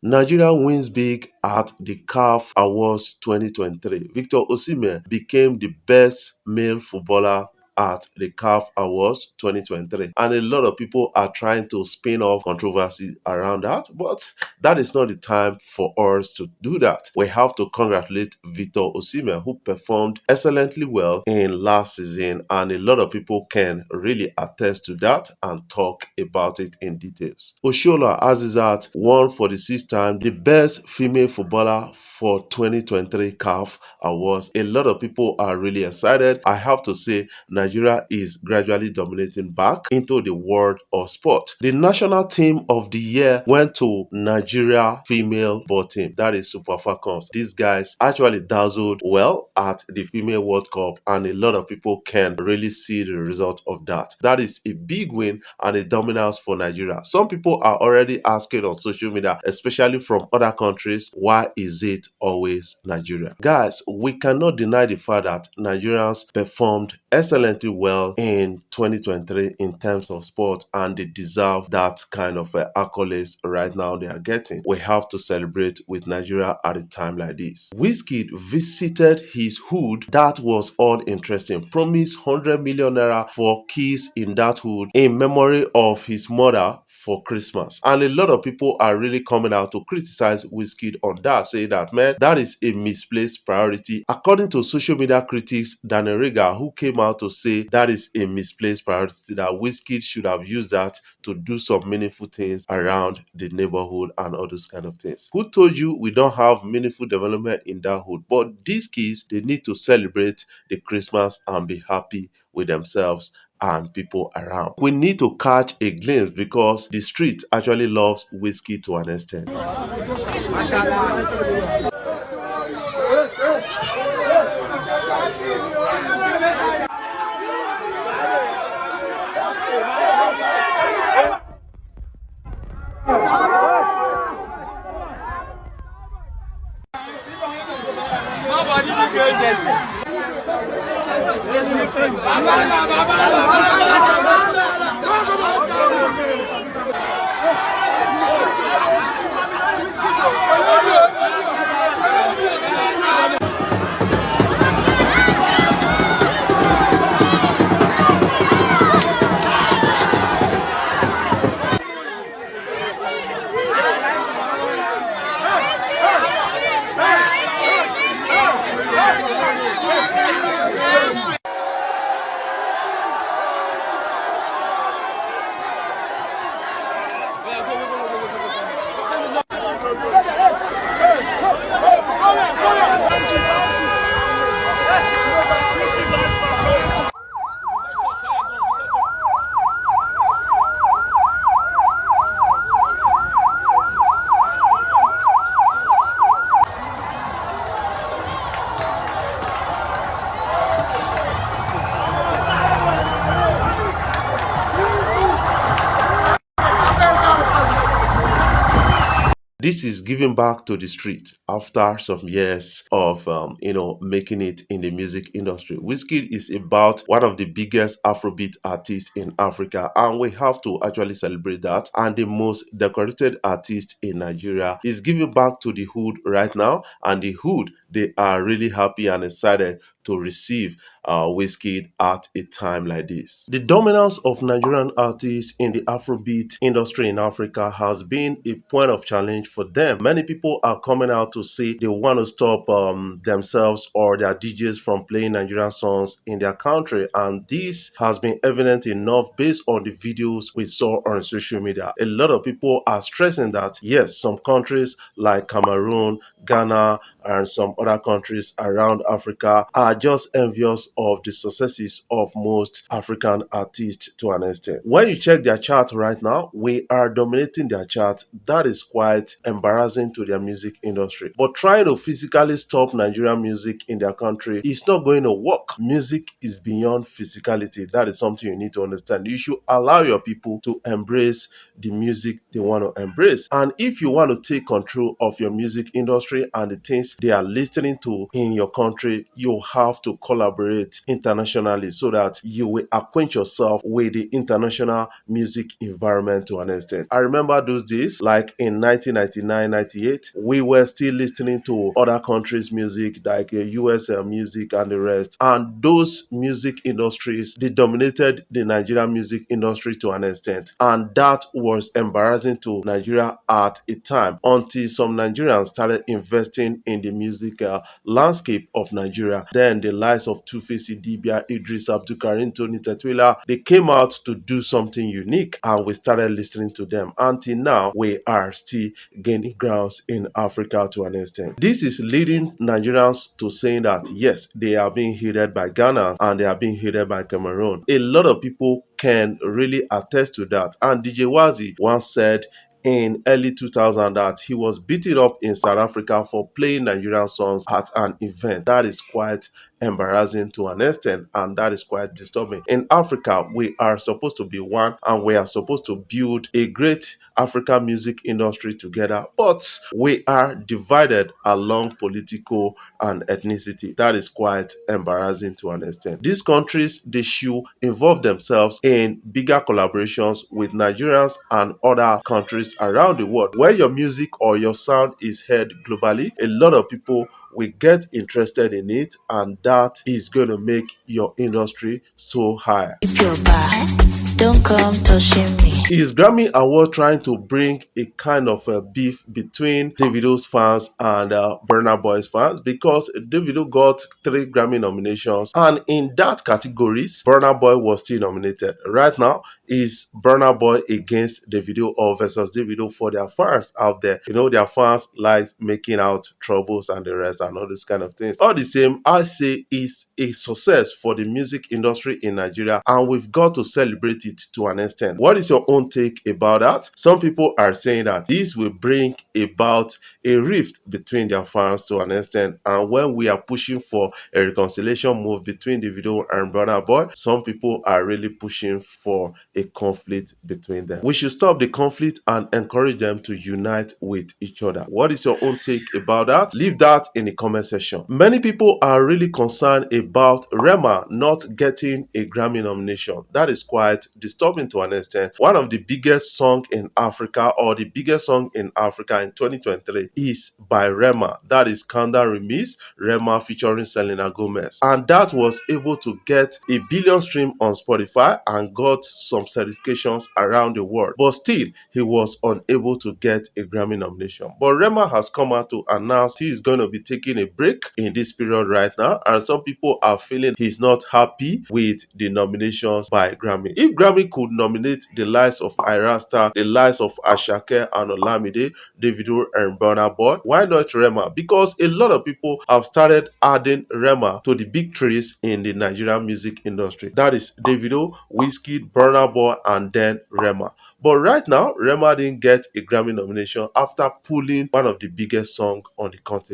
Nigeria wins big at the CAF Awards 2023. Victor Osihmen became the best male footballer at the CAF Awards 2023. And a lot of people are trying to spin off controversy around that, but that is not the time for us to do that. We have to congratulate Victor Osihmen, who performed excellently well in last season, and a lot of people can really attest to that and talk about it in details. Oshola Azizat won for the sixth time the best female footballer for 2023 CAF Awards. A lot of people are really excited. I have to say, Nigeria is gradually dominating back into the world of sport. The national team of the year went to Nigeria female ball team, that is Super Falcons. These guys actually dazzled well at the female World Cup, and a lot of people can really see the result of that. That is a big win and a dominance for Nigeria. Some people are already asking on social media, especially from other countries, why is it always Nigeria? Guys, we cannot deny the fact that Nigerians performed excellently well in 2023 in terms of sport, and they deserve that kind of accolades right now they are getting. We have to celebrate with Nigeria at a time like this. Wizkid visited his hood. That was all interesting. Promised 100 million naira for keys in that hood in memory of his mother for Christmas. And a lot of people are really coming out to criticize Wizkid on that, saying that, man, that is a misplaced priority. According to social media critics, Daniel Rega, who came out to say that is a misplaced priority, that Wizkid should have used that to do some meaningful things around the neighborhood and all those kind of things. Who told you we don't have meaningful development in that hood? But these kids, they need to celebrate the Christmas and be happy with themselves and people around. We need to catch a glimpse because the street actually loves whiskey to an extent. This is giving back to the street after some years of, making it in the music industry. Wizkid is about one of the biggest Afrobeat artists in Africa, and we have to actually celebrate that. And the most decorated artist in Nigeria is giving back to the hood right now, and the hood, they are really happy and excited to receive Wizkid at a time like this. The dominance of Nigerian artists in the Afrobeat industry in Africa has been a point of challenge for them. Many people are coming out to say they want to stop themselves or their DJs from playing Nigerian songs in their country, and this has been evident enough based on the videos we saw on social media. A lot of people are stressing that yes, some countries like Cameroon, Ghana, and some other countries around Africa are just envious of the successes of most African artists to an extent. When you check their chart right now, we are dominating their chart. That is quite embarrassing to their music industry. But trying to physically stop Nigerian music in their country is not going to work. Music is beyond physicality. That is something you need to understand. You should allow your people to embrace the music they want to embrace. And if you want to take control of your music industry and the things they are listening listening to in your country, you have to collaborate internationally so that you will acquaint yourself with the international music environment to an extent. I remember those days, like in 1999, 98, we were still listening to other countries' music, like US music and the rest. And those music industries, they dominated the Nigerian music industry to an extent. And that was embarrassing to Nigeria at a time until some Nigerians started investing in the music landscape of Nigeria. Then the likes of Two-Face Idibia, Idris Abdulkarim, Tony Tetwila, they came out to do something unique and we started listening to them. Until now, we are still gaining grounds in Africa to an extent. This is leading Nigerians to saying that yes, they are being hated by Ghana and they are being hated by Cameroon. A lot of people can really attest to that. And DJ Wazi once said in early 2000 that he was beaten up in South Africa for playing Nigerian songs at an event. That is quite embarrassing to an extent, and that is quite disturbing. In Africa, we are supposed to be one and we are supposed to build a great African music industry together, but we are divided along political and ethnicity. That is quite embarrassing to an extent. These countries, they should involve themselves in bigger collaborations with Nigerians and other countries around the world. Where your music or your sound is heard globally, a lot of people will get interested in it, and that is going to make your industry so high. If you're bad, don't come touching me. Is Grammy Award trying to bring a kind of a beef between Davido's fans and Burna Boy's fans? Because Davido got 3 Grammy nominations, and in that categories, Burna Boy was still nominated. Right now, is Burna Boy against Davido or versus Davido for their fans out there? You know, their fans like making out troubles and the rest and all these kind of things. All the same, I say it's a success for the music industry in Nigeria, and we've got to celebrate it to an extent. What is your own take about that? Some people are saying that this will bring about a rift between their fans to an extent, and when we are pushing for a reconciliation move between Davido and Burna Boy, some people are really pushing for a conflict between them. We should stop the conflict and encourage them to unite with each other. What is your own take about that? Leave that in the comment section. Many people are really concerned about Rema not getting a Grammy nomination. That is quite disturbing to an extent. One of the biggest songs in Africa, or the biggest song in Africa in 2023, is by Rema. That is Kanda Remix, Rema featuring Selena Gomez. And that was able to get a billion stream on Spotify and got some certifications around the world. But still, he was unable to get a Grammy nomination. But Rema has come out to announce he is going to be taking a break in this period right now. And some people are feeling he's not happy with the nominations by Grammy. If Grammy could nominate the likes of Irasta, the likes of Ashake and Olamide, Davido and Burna Boy, why not Rema? Because a lot of people have started adding Rema to the big trees in the Nigerian music industry. That is Davido, Wizkid, Burna Boy, and then Rema. But right now, Rema didn't get a Grammy nomination after pulling one of the biggest songs on the continent.